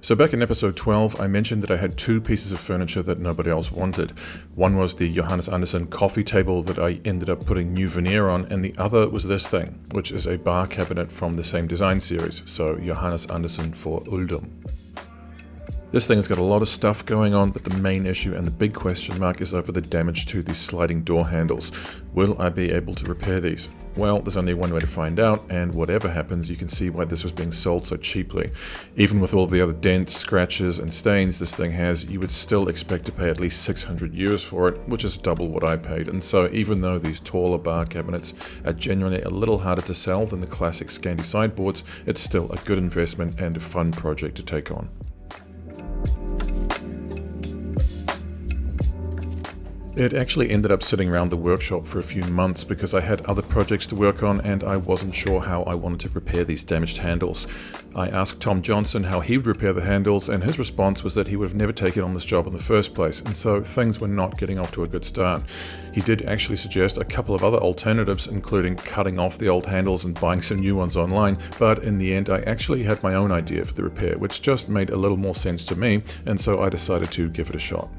So back in episode 12, I mentioned that I had two pieces of furniture that nobody else wanted. One was the Johannes Andersen coffee table that I ended up putting new veneer on, and the other was this thing, which is a bar cabinet from the same design series, so Johannes Andersen for Uldum. This thing has got a lot of stuff going on, but the main issue and the big question mark is over the damage to the sliding door handles. Will I be able to repair these? Well, there's only one way to find out, and whatever happens, you can see why this was being sold so cheaply. Even with all the other dents, scratches, and stains this thing has, you would still expect to pay at least 600 euros for it, which is double what I paid. And so even though these taller bar cabinets are genuinely a little harder to sell than the classic Scandi sideboards, it's still a good investment and a fun project to take on. It actually ended up sitting around the workshop for a few months because I had other projects to work on and I wasn't sure how I wanted to repair these damaged handles. I asked Tom Johnson how he would repair the handles, and his response was that he would have never taken on this job in the first place, and so things were not getting off to a good start. He did actually suggest a couple of other alternatives, including cutting off the old handles and buying some new ones online, but in the end I actually had my own idea for the repair, which just made a little more sense to me, and so I decided to give it a shot.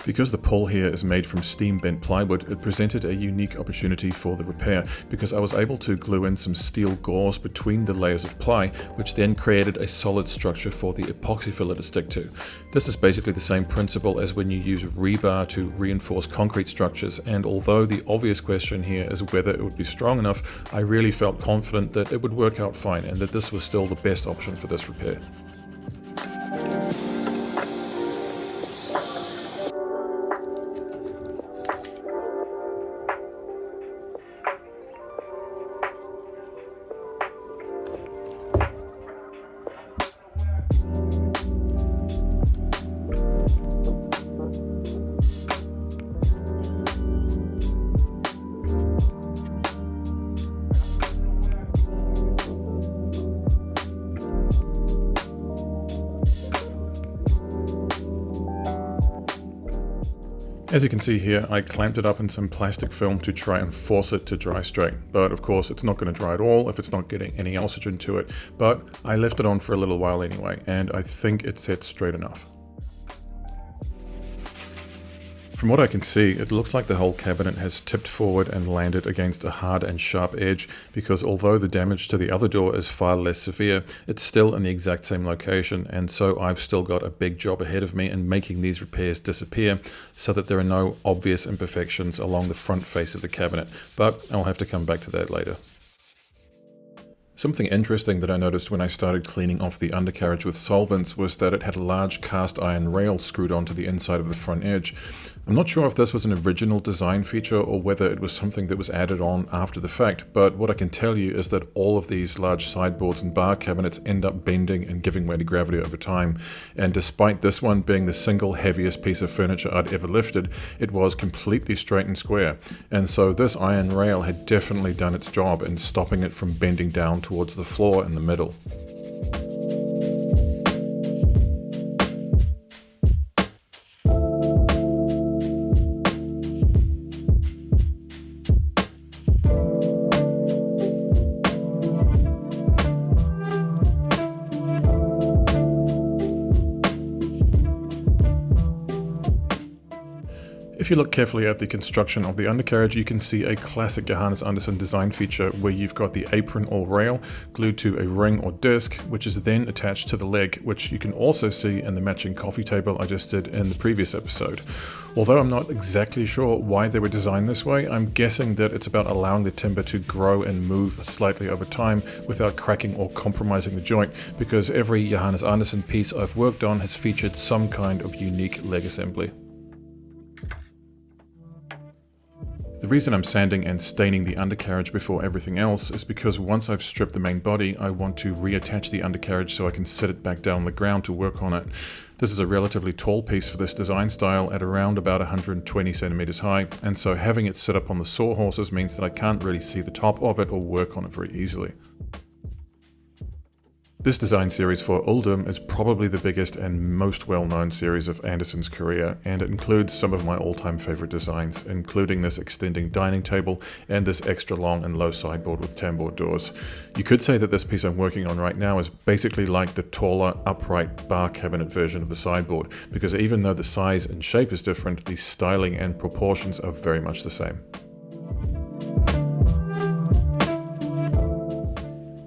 Because the pole here is made from steam bent plywood, it presented a unique opportunity for the repair because I was able to glue in some steel gauze between the layers of ply, which then created a solid structure for the epoxy filler to stick to. This is basically the same principle as when you use rebar to reinforce concrete structures, and although the obvious question here is whether it would be strong enough, I really felt confident that it would work out fine and that this was still the best option for this repair. As you can see here, I clamped it up in some plastic film to try and force it to dry straight. But of course, it's not going to dry at all if it's not getting any oxygen to it. But I left it on for a little while anyway, and I think it set straight enough. From what I can see, it looks like the whole cabinet has tipped forward and landed against a hard and sharp edge, because although the damage to the other door is far less severe, it's still in the exact same location, and so I've still got a big job ahead of me in making these repairs disappear so that there are no obvious imperfections along the front face of the cabinet, but I'll have to come back to that later. Something interesting that I noticed when I started cleaning off the undercarriage with solvents was that it had a large cast iron rail screwed onto the inside of the front edge. I'm not sure if this was an original design feature or whether it was something that was added on after the fact, but what I can tell you is that all of these large sideboards and bar cabinets end up bending and giving way to gravity over time, and despite this one being the single heaviest piece of furniture I'd ever lifted, it was completely straight and square, and so this iron rail had definitely done its job in stopping it from bending down towards the floor in the middle. If you look carefully at the construction of the undercarriage, you can see a classic Johannes Andersen design feature where you've got the apron or rail glued to a ring or disc, which is then attached to the leg, which you can also see in the matching coffee table I just did in the previous episode. Although I'm not exactly sure why they were designed this way, I'm guessing that it's about allowing the timber to grow and move slightly over time without cracking or compromising the joint, because every Johannes Andersen piece I've worked on has featured some kind of unique leg assembly. The reason I'm sanding and staining the undercarriage before everything else is because once I've stripped the main body, I want to reattach the undercarriage so I can set it back down on the ground to work on it. This is a relatively tall piece for this design style at around about 120 centimeters high, and so having it set up on the sawhorses means that I can't really see the top of it or work on it very easily. This design series for Uldum is probably the biggest and most well-known series of Andersen's career, and it includes some of my all-time favorite designs, including this extending dining table and this extra long and low sideboard with tambour doors. You could say that this piece I'm working on right now is basically like the taller, upright bar cabinet version of the sideboard, because even though the size and shape is different, the styling and proportions are very much the same.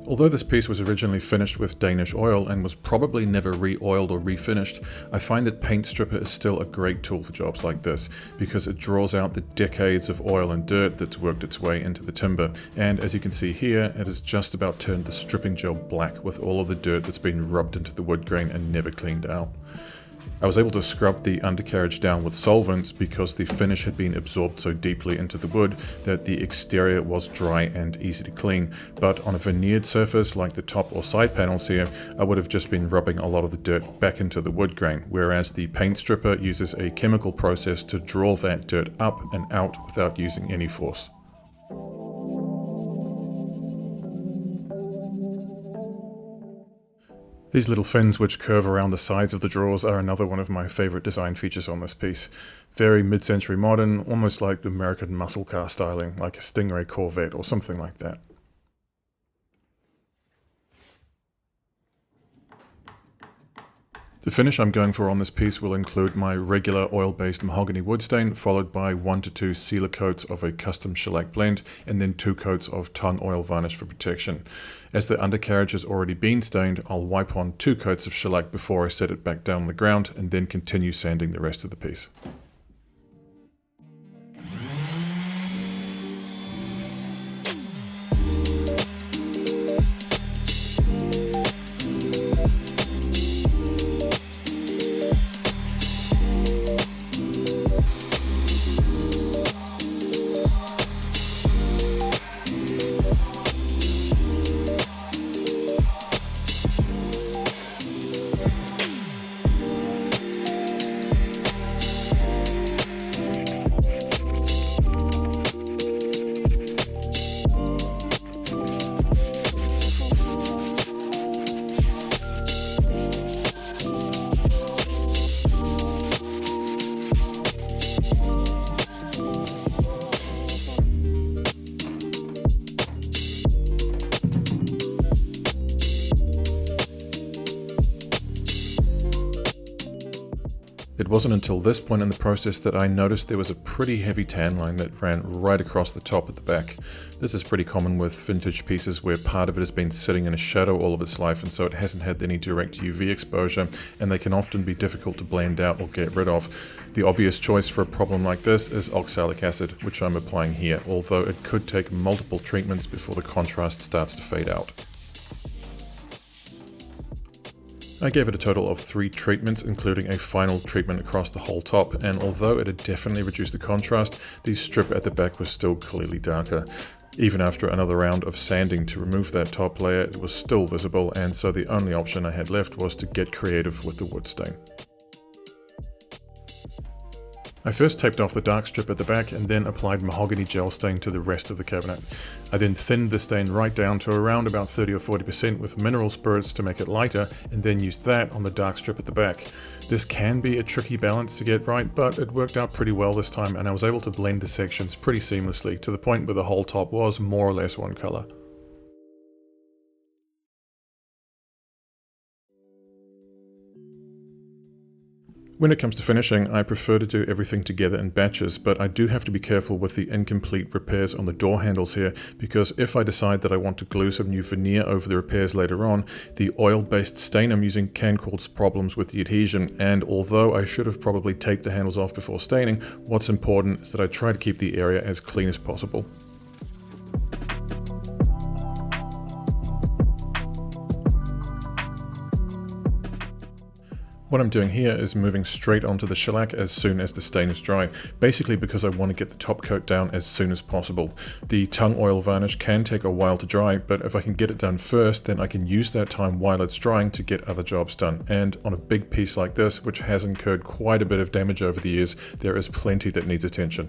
Although this piece was originally finished with Danish oil and was probably never re-oiled or refinished, I find that paint stripper is still a great tool for jobs like this, because it draws out the decades of oil and dirt that's worked its way into the timber. And as you can see here, it has just about turned the stripping gel black with all of the dirt that's been rubbed into the wood grain and never cleaned out. I was able to scrub the undercarriage down with solvents because the finish had been absorbed so deeply into the wood that the exterior was dry and easy to clean. But on a veneered surface like the top or side panels here, I would have just been rubbing a lot of the dirt back into the wood grain, whereas the paint stripper uses a chemical process to draw that dirt up and out without using any force. These little fins which curve around the sides of the drawers are another one of my favorite design features on this piece. Very mid-century modern, almost like American muscle car styling, like a Stingray Corvette or something like that. The finish I'm going for on this piece will include my regular oil-based mahogany wood stain, followed by 1 to 2 sealer coats of a custom shellac blend, and then 2 coats of tung oil varnish for protection. As the undercarriage has already been stained, I'll wipe on 2 coats of shellac before I set it back down on the ground, and then continue sanding the rest of the piece. It wasn't until this point in the process that I noticed there was a pretty heavy tan line that ran right across the top at the back. This is pretty common with vintage pieces where part of it has been sitting in a shadow all of its life, and so it hasn't had any direct UV exposure, and they can often be difficult to blend out or get rid of. The obvious choice for a problem like this is oxalic acid, which I'm applying here, although it could take multiple treatments before the contrast starts to fade out. I gave it a total of 3 treatments, including a final treatment across the whole top, and although it had definitely reduced the contrast, the strip at the back was still clearly darker. Even after another round of sanding to remove that top layer, it was still visible, and so the only option I had left was to get creative with the wood stain. I first taped off the dark strip at the back and then applied mahogany gel stain to the rest of the cabinet. I then thinned the stain right down to around about 30 or 40% with mineral spirits to make it lighter, and then used that on the dark strip at the back. This can be a tricky balance to get right, but it worked out pretty well this time, and I was able to blend the sections pretty seamlessly to the point where the whole top was more or less one color. When it comes to finishing, I prefer to do everything together in batches, but I do have to be careful with the incomplete repairs on the door handles here, because if I decide that I want to glue some new veneer over the repairs later on, the oil-based stain I'm using can cause problems with the adhesion, and although I should have probably taped the handles off before staining, what's important is that I try to keep the area as clean as possible. What I'm doing here is moving straight onto the shellac as soon as the stain is dry, basically because I want to get the top coat down as soon as possible. The tung oil varnish can take a while to dry, but if I can get it done first, then I can use that time while it's drying to get other jobs done. And on a big piece like this, which has incurred quite a bit of damage over the years, there is plenty that needs attention.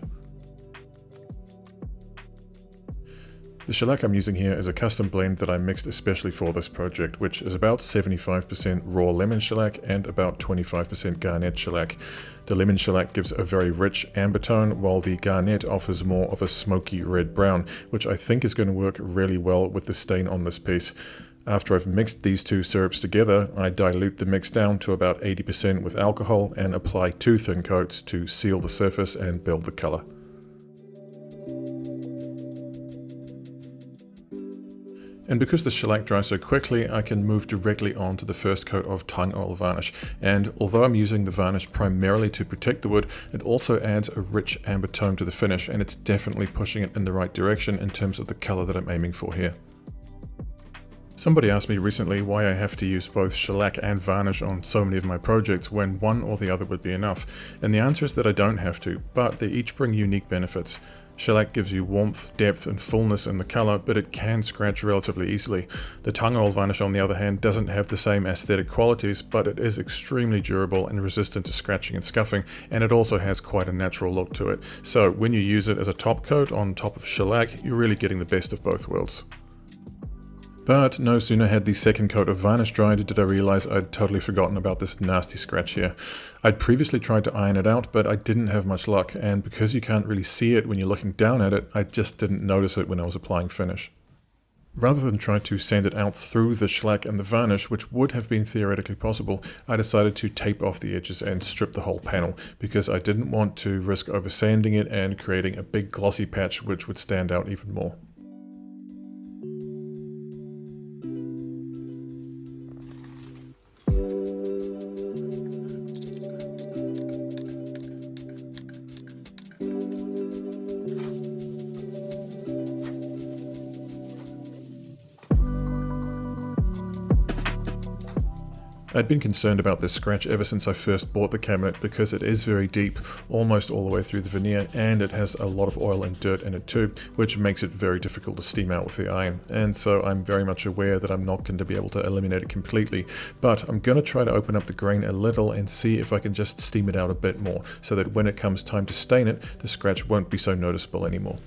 The shellac I'm using here is a custom blend that I mixed especially for this project, which is about 75% raw lemon shellac and about 25% garnet shellac. The lemon shellac gives a very rich amber tone, while the garnet offers more of a smoky red-brown, which I think is going to work really well with the stain on this piece. After I've mixed these two syrups together, I dilute the mix down to about 80% with alcohol and apply 2 thin coats to seal the surface and build the color. And because the shellac dries so quickly, I can move directly on to the first coat of tung oil varnish. And although I'm using the varnish primarily to protect the wood, it also adds a rich amber tone to the finish, and it's definitely pushing it in the right direction in terms of the color that I'm aiming for here. Somebody asked me recently why I have to use both shellac and varnish on so many of my projects when one or the other would be enough. And the answer is that I don't have to, but they each bring unique benefits. Shellac gives you warmth, depth and fullness in the color, but it can scratch relatively easily. The tung oil varnish, on the other hand, doesn't have the same aesthetic qualities, but it is extremely durable and resistant to scratching and scuffing, and it also has quite a natural look to it. So when you use it as a top coat on top of shellac, you're really getting the best of both worlds. But no sooner had the second coat of varnish dried did I realize I'd totally forgotten about this nasty scratch here. I'd previously tried to iron it out, but I didn't have much luck, and because you can't really see it when you're looking down at it, I just didn't notice it when I was applying finish. Rather than try to sand it out through the shellac and the varnish, which would have been theoretically possible, I decided to tape off the edges and strip the whole panel, because I didn't want to risk over sanding it and creating a big glossy patch which would stand out even more. I'd been concerned about this scratch ever since I first bought the cabinet because it is very deep, almost all the way through the veneer, and it has a lot of oil and dirt in it too, which makes it very difficult to steam out with the iron. And so I'm very much aware that I'm not going to be able to eliminate it completely, but I'm going to try to open up the grain a little and see if I can just steam it out a bit more, so that when it comes time to stain it, the scratch won't be so noticeable anymore.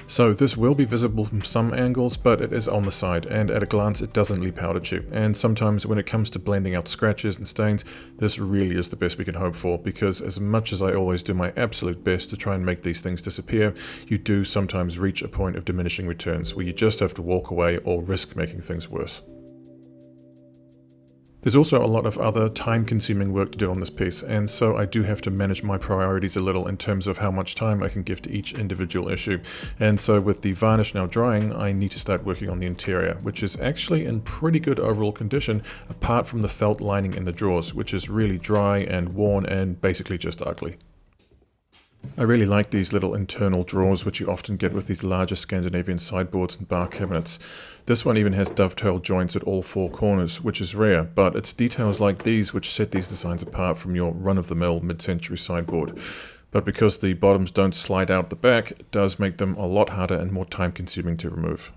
So this will be visible from some angles, but it is on the side, and at a glance it doesn't leap out at you. And sometimes when it comes to blending out scratches and stains, this really is the best we can hope for, because as much as I always do my absolute best to try and make these things disappear, you do sometimes reach a point of diminishing returns where you just have to walk away or risk making things worse. There's also a lot of other time-consuming work to do on this piece, and so I do have to manage my priorities a little in terms of how much time I can give to each individual issue. And so with the varnish now drying, I need to start working on the interior, which is actually in pretty good overall condition, apart from the felt lining in the drawers, which is really dry and worn and basically just ugly. I really like these little internal drawers which you often get with these larger Scandinavian sideboards and bar cabinets. This one even has dovetail joints at all 4 corners, which is rare, but it's details like these which set these designs apart from your run-of-the-mill mid-century sideboard. But because the bottoms don't slide out the back, it does make them a lot harder and more time-consuming to remove.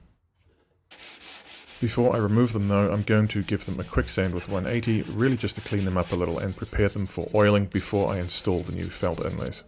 Before I remove them though, I'm going to give them a quick sand with 180, really just to clean them up a little and prepare them for oiling before I install the new felt inlays.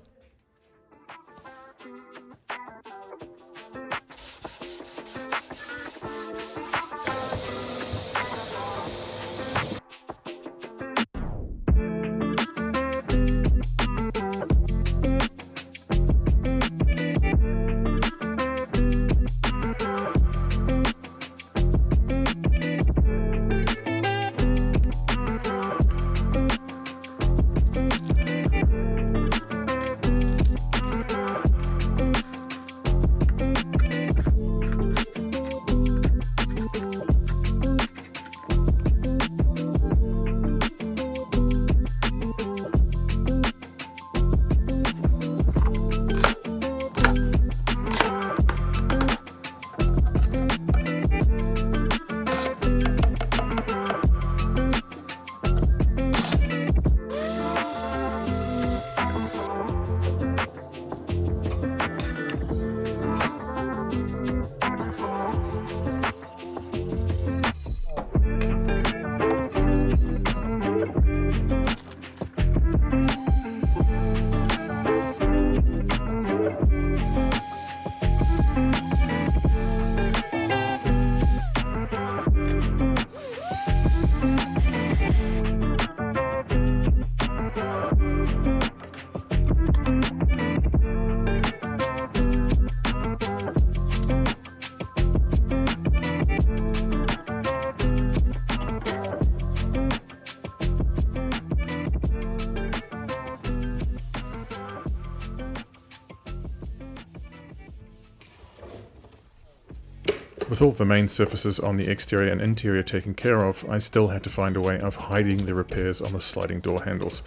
With all the main surfaces on the exterior and interior taken care of, I still had to find a way of hiding the repairs on the sliding door handles.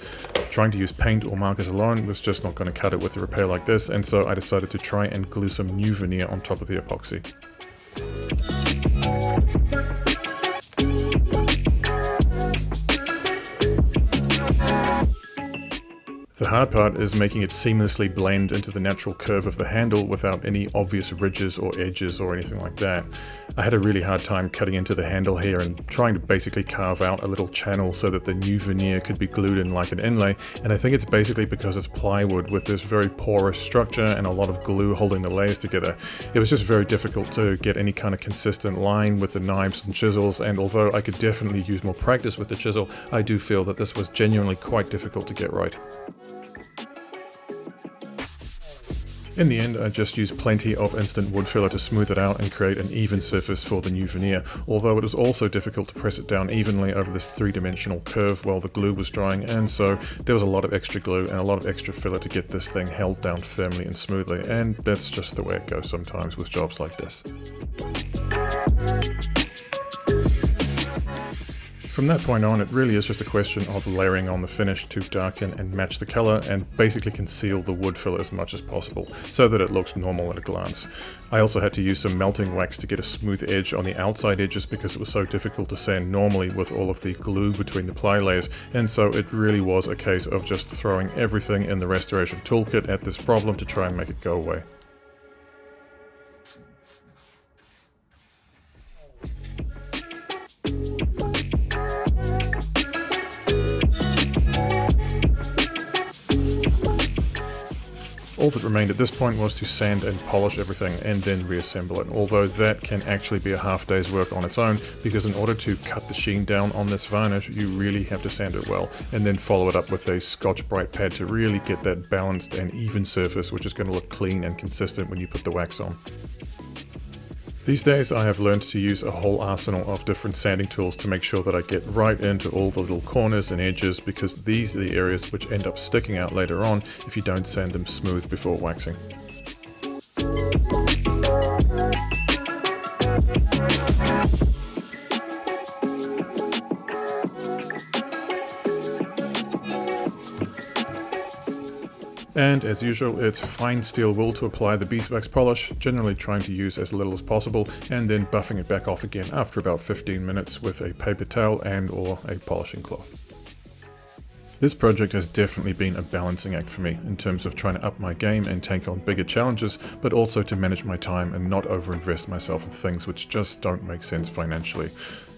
Trying to use paint or markers alone was just not going to cut it with a repair like this, and so I decided to try and glue some new veneer on top of the epoxy. The hard part is making it seamlessly blend into the natural curve of the handle without any obvious ridges or edges or anything like that. I had a really hard time cutting into the handle here and trying to basically carve out a little channel so that the new veneer could be glued in like an inlay, and I think it's basically because it's plywood with this very porous structure and a lot of glue holding the layers together. It was just very difficult to get any kind of consistent line with the knives and chisels, and although I could definitely use more practice with the chisel, I do feel that this was genuinely quite difficult to get right. In the end, I just used plenty of instant wood filler to smooth it out and create an even surface for the new veneer, although it was also difficult to press it down evenly over this three-dimensional curve while the glue was drying, and so there was a lot of extra glue and a lot of extra filler to get this thing held down firmly and smoothly, and that's just the way it goes sometimes with jobs like this. From that point on, it really is just a question of layering on the finish to darken and match the color and basically conceal the wood filler as much as possible so that it looks normal at a glance. I also had to use some melting wax to get a smooth edge on the outside edges because it was so difficult to sand normally with all of the glue between the ply layers, and so it really was a case of just throwing everything in the restoration toolkit at this problem to try and make it go away. All that remained at this point was to sand and polish everything and then reassemble it, although that can actually be a half day's work on its own, because in order to cut the sheen down on this varnish, you really have to sand it well, and then follow it up with a Scotch-Brite pad to really get that balanced and even surface, which is going to look clean and consistent when you put the wax on. These days I have learned to use a whole arsenal of different sanding tools to make sure that I get right into all the little corners and edges, because these are the areas which end up sticking out later on if you don't sand them smooth before waxing. And as usual, it's fine steel wool to apply the beeswax polish, generally trying to use as little as possible, and then buffing it back off again after about 15 minutes with a paper towel and or a polishing cloth. This project has definitely been a balancing act for me in terms of trying to up my game and take on bigger challenges, but also to manage my time and not overinvest myself in things which just don't make sense financially.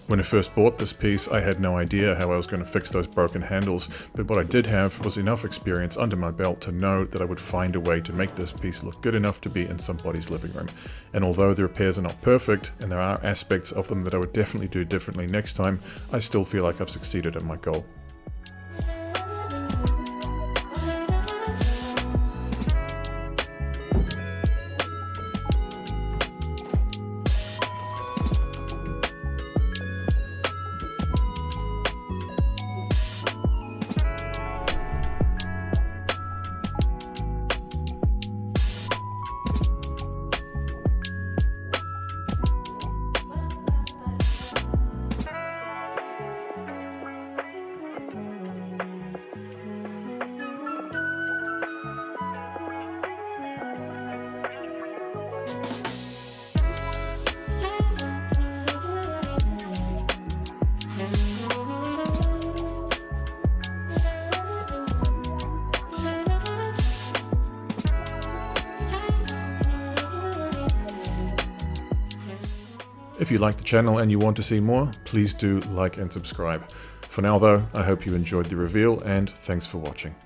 When I first bought this piece, I had no idea how I was going to fix those broken handles, but what I did have was enough experience under my belt to know that I would find a way to make this piece look good enough to be in somebody's living room. And although the repairs are not perfect, and there are aspects of them that I would definitely do differently next time, I still feel like I've succeeded at my goal. If you like the channel and you want to see more, please do like and subscribe. For now though, I hope you enjoyed the reveal and thanks for watching.